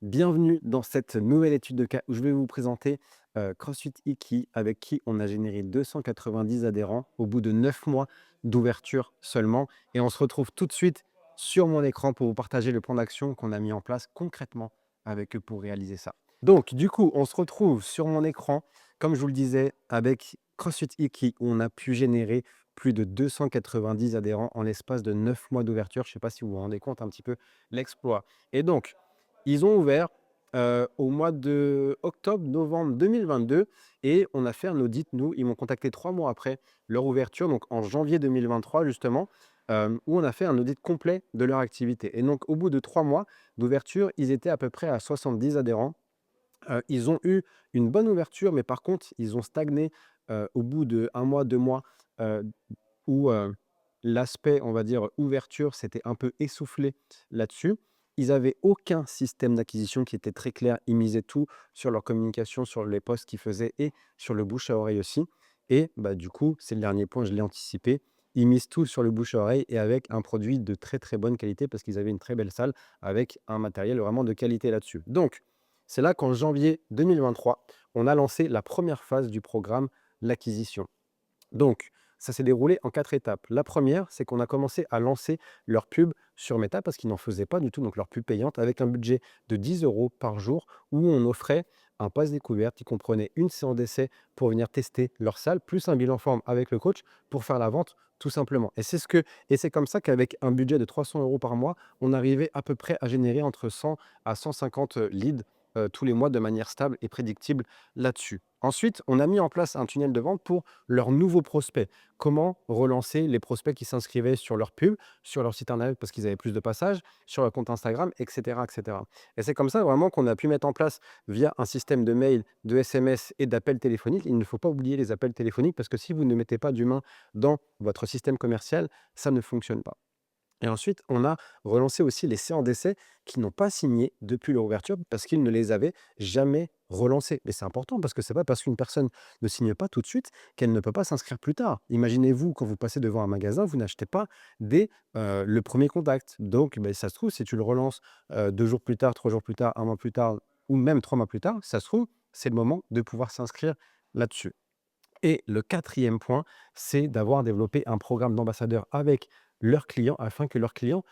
Bienvenue dans cette nouvelle étude de cas où je vais vous présenter CrossFit Iki avec qui on a généré 290 adhérents au bout de 9 mois d'ouverture seulement. Et on se retrouve tout de suite sur mon écran pour vous partager le plan d'action qu'on a mis en place concrètement avec eux pour réaliser ça. Donc, du coup, on se retrouve sur mon écran, comme je vous le disais, avec CrossFit Iki où on a pu générer plus de 290 adhérents en l'espace de 9 mois d'ouverture. Je ne sais pas si vous vous rendez compte un petit peu l'exploit. Et donc, ils ont ouvert, au mois de octobre-novembre 2022 et on a fait un audit, nous. Ils m'ont contacté 3 mois après leur ouverture, donc en janvier 2023 justement, où on a fait un audit complet de leur activité et donc au bout de 3 mois d'ouverture, ils étaient à peu près à 70 adhérents. Ils ont eu une bonne ouverture, mais par contre, ils ont stagné, au bout de 1 mois, 2 mois, heu, où, l'aspect, on va dire, ouverture s'était un peu essoufflé là-dessus. Ils avaient aucun système d'acquisition qui était très clair. Ils misaient tout sur leur communication, sur les posts qu'ils faisaient et sur le bouche à oreille aussi et bah, du coup, c'est le dernier point, je l'ai anticipé. Ils misent tout sur le bouche à oreille et avec un produit de très, très bonne qualité parce qu'ils avaient une très belle salle avec un matériel vraiment de qualité là-dessus. Donc c'est là qu'en janvier 2023, on a lancé la première phase du programme, l'acquisition. Donc, ça s'est déroulé en 4 étapes. La première, c'est qu'on a commencé à lancer leur pub sur Meta parce qu'ils n'en faisaient pas du tout, donc leur pub payante avec un budget de 10 euros par jour où on offrait un pass découverte qui comprenait une séance d'essai pour venir tester leur salle, plus un bilan forme avec le coach pour faire la vente tout simplement. Et c'est comme ça qu'avec un budget de 300 euros par mois, on arrivait à peu près à générer entre 100 à 150 leads tous les mois de manière stable et prédictible là-dessus. Ensuite, on a mis en place un tunnel de vente pour leurs nouveaux prospects. Comment relancer les prospects qui s'inscrivaient sur leur pub, sur leur site internet parce qu'ils avaient plus de passages, sur leur compte Instagram, et cetera, et cetera. Et c'est comme ça vraiment qu'on a pu mettre en place via un système de mail, de SMS et d'appels téléphoniques. Il ne faut pas oublier les appels téléphoniques parce que si vous ne mettez pas d'humain dans votre système commercial, ça ne fonctionne pas. Et ensuite, on a relancé aussi les séances d'essai qui n'ont pas signé depuis leur ouverture parce qu'ils ne les avaient jamais relancés. Mais c'est important parce que c'est pas parce qu'une personne ne signe pas tout de suite qu'elle ne peut pas s'inscrire plus tard. Imaginez-vous, quand vous passez devant un magasin, vous n'achetez pas dès le premier contact. Donc, ben, ça se trouve, si tu le relances 2 jours plus tard, 3 jours plus tard, un mois plus tard ou même 3 mois plus tard, ça se trouve, c'est le moment de pouvoir s'inscrire là-dessus. Et le quatrième point, c'est d'avoir développé un programme d'ambassadeurs avec leurs clients afin que leurs clients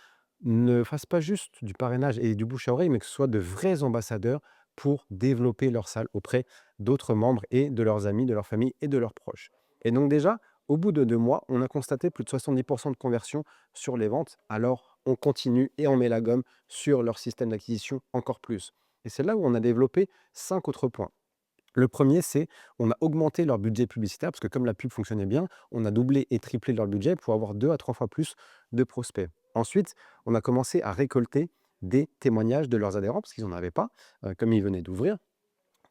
ne fassent pas juste du parrainage et du bouche à oreille, mais que ce soit de vrais ambassadeurs pour développer leur salle auprès d'autres membres et de leurs amis, de leur famille et de leurs proches. Et donc déjà, au bout de 2 mois, on a constaté plus de 70% de conversion sur les ventes. Alors, on continue et on met la gomme sur leur système d'acquisition encore plus. Et c'est là où on a développé 5 autres points. Le premier, c'est on a augmenté leur budget publicitaire parce que comme la pub fonctionnait bien, on a doublé et triplé leur budget pour avoir 2 à 3 fois plus de prospects. Ensuite, on a commencé à récolter des témoignages de leurs adhérents parce qu'ils n'en avaient pas, comme ils venaient d'ouvrir,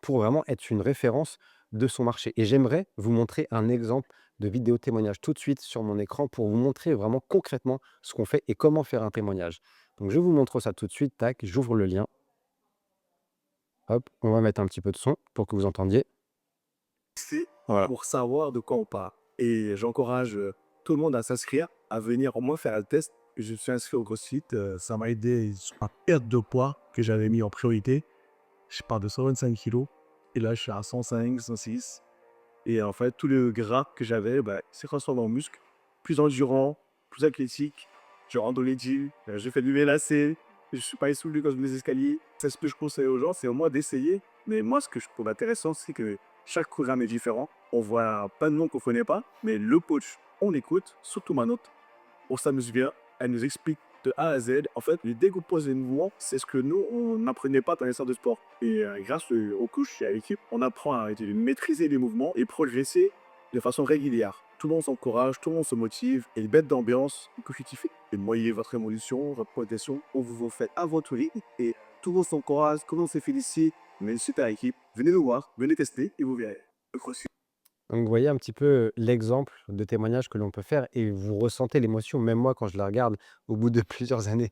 pour vraiment être une référence de son marché. Et j'aimerais vous montrer un exemple de vidéo témoignage tout de suite sur mon écran pour vous montrer vraiment concrètement ce qu'on fait et comment faire un témoignage. Donc je vous montre ça tout de suite, tac, j'ouvre le lien, hop, on va mettre un petit peu de son pour que vous entendiez. C'est Voilà. pour savoir de quoi on parle. Et j'encourage tout le monde à s'inscrire, à venir au moins faire un test. Je suis inscrit au CrossFit. Ça m'a aidé sur ma perte de poids que j'avais mis en priorité. Je pars de 125 kilos et là je suis à 105, 106. Et en fait, tout le gras que j'avais bah, s'est transformé en muscle, plus endurant, plus athlétique. Je rentre dans les gyms, je fais du lacets, je suis pas essoufflé quand je mets les escaliers. C'est ce que je conseille aux gens, c'est au moins d'essayer. Mais moi, ce que je trouve intéressant, c'est que chaque programme est différent. On voit pas de nom qu'on connaît pas, mais le coach, on l'écoute, surtout ma note. On s'amuse bien, elle nous explique de A à Z. En fait, le découpage des mouvements, c'est ce que nous, on n'apprenait pas dans les salles de sport. Et grâce au coach et à l'équipe, on apprend à maîtriser les mouvements et progresser de façon régulière. Tout le monde s'encourage, tout le monde se motive et une bête d'ambiance compétitive. Et moyez votre évolution, votre progression, on vous fait à votre rythme et tout le monde s'encourage, tout le monde se félicite. Mais super équipe, venez nous voir, venez tester et vous verrez. Le CrossFit. Donc, vous voyez un petit peu l'exemple de témoignage que l'on peut faire et vous ressentez l'émotion. Même moi, quand je la regarde au bout de plusieurs années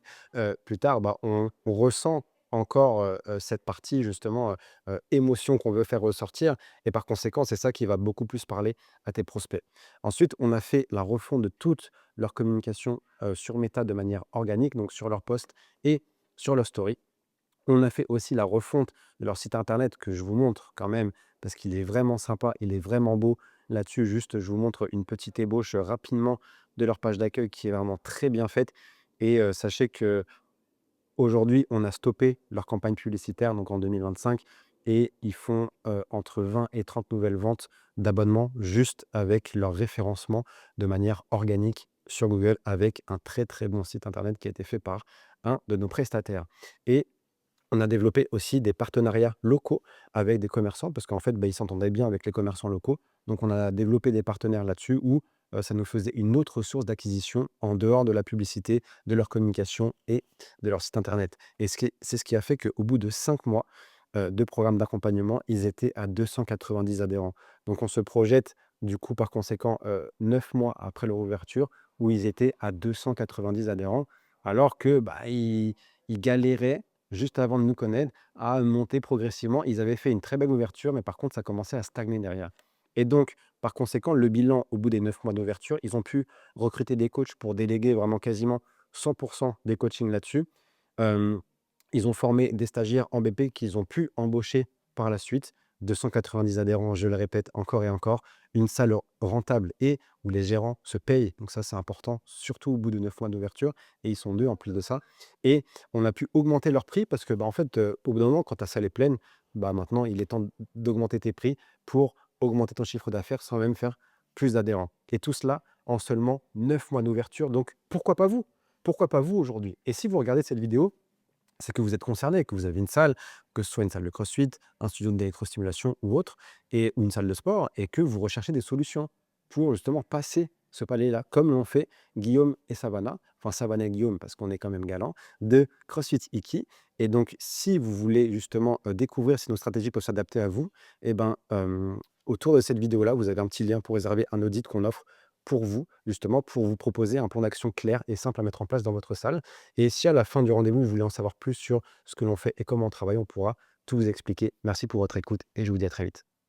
plus tard, bah, on ressent encore cette partie justement émotion qu'on veut faire ressortir. Et par conséquent, c'est ça qui va beaucoup plus parler à tes prospects. Ensuite, on a fait la refonte de toute leur communication sur Meta de manière organique, donc sur leur post et sur leur story. On a fait aussi la refonte de leur site internet que je vous montre quand même parce qu'il est vraiment sympa, il est vraiment beau. Là-dessus, juste, je vous montre une petite ébauche, rapidement de leur page d'accueil qui est vraiment très bien faite et sachez que aujourd'hui, on a stoppé leur campagne publicitaire, donc en 2025 et ils font, entre 20 et 30 nouvelles ventes d'abonnements juste avec leur référencement de manière organique sur Google avec un très, très bon site internet qui a été fait par un de nos prestataires et on a développé aussi des partenariats locaux avec des commerçants parce qu'en fait, bah, ils s'entendaient bien avec les commerçants locaux. Donc on a développé des partenaires là-dessus où, ça nous faisait une autre source d'acquisition en dehors de la publicité, de leur communication et de leur site internet. Et c'est ce qui a fait qu'au bout de 5 mois, de programme d'accompagnement, ils étaient à 290 adhérents. Donc on se projette du coup par conséquent, 9 mois après leur ouverture où ils étaient à 290 adhérents alors que, bah, ils galéraient juste avant de nous connaître, à monter progressivement. Ils avaient fait une très belle ouverture, mais par contre, ça commençait à stagner derrière. Et donc, par conséquent, le bilan au bout des 9 mois d'ouverture, ils ont pu recruter des coachs pour déléguer vraiment quasiment 100 des coachings là-dessus. Hem, Ils ont formé des stagiaires en BP qu'ils ont pu embaucher par la suite. 290 adhérents, je le répète encore et encore. Une salle rentable et où les gérants se payent, donc ça, c'est important, surtout au bout de 9 mois d'ouverture et ils sont 2 en plus de ça et on a pu augmenter leur prix parce que, bah, en fait, au bout d'un moment, quand ta salle est pleine, bah, maintenant, il est temps d'augmenter tes prix pour augmenter ton chiffre d'affaires sans même faire plus d'adhérents et tout cela en seulement 9 mois d'ouverture, donc pourquoi pas vous? Pourquoi pas vous aujourd'hui? Et si vous regardez cette vidéo, c'est que vous êtes concerné, que vous avez une salle, que ce soit une salle de CrossFit, un studio d'électrostimulation ou autre, et ou une salle de sport, et que vous recherchez des solutions pour justement passer ce palier-là, comme l'ont fait Guillaume et Savannah, enfin Savannah et Guillaume parce qu'on est quand même galant, de CrossFit Iki. Et donc, si vous voulez justement découvrir si nos stratégies peuvent s'adapter à vous, eh ben, autour de cette vidéo-là, vous avez un petit lien pour réserver un audit qu'on offre pour vous, justement, pour vous proposer un plan d'action clair et simple à mettre en place dans votre salle. Et si à la fin du rendez-vous, vous voulez en savoir plus sur ce que l'on fait et comment on travaille, on pourra tout vous expliquer. Merci pour votre écoute et je vous dis à très vite.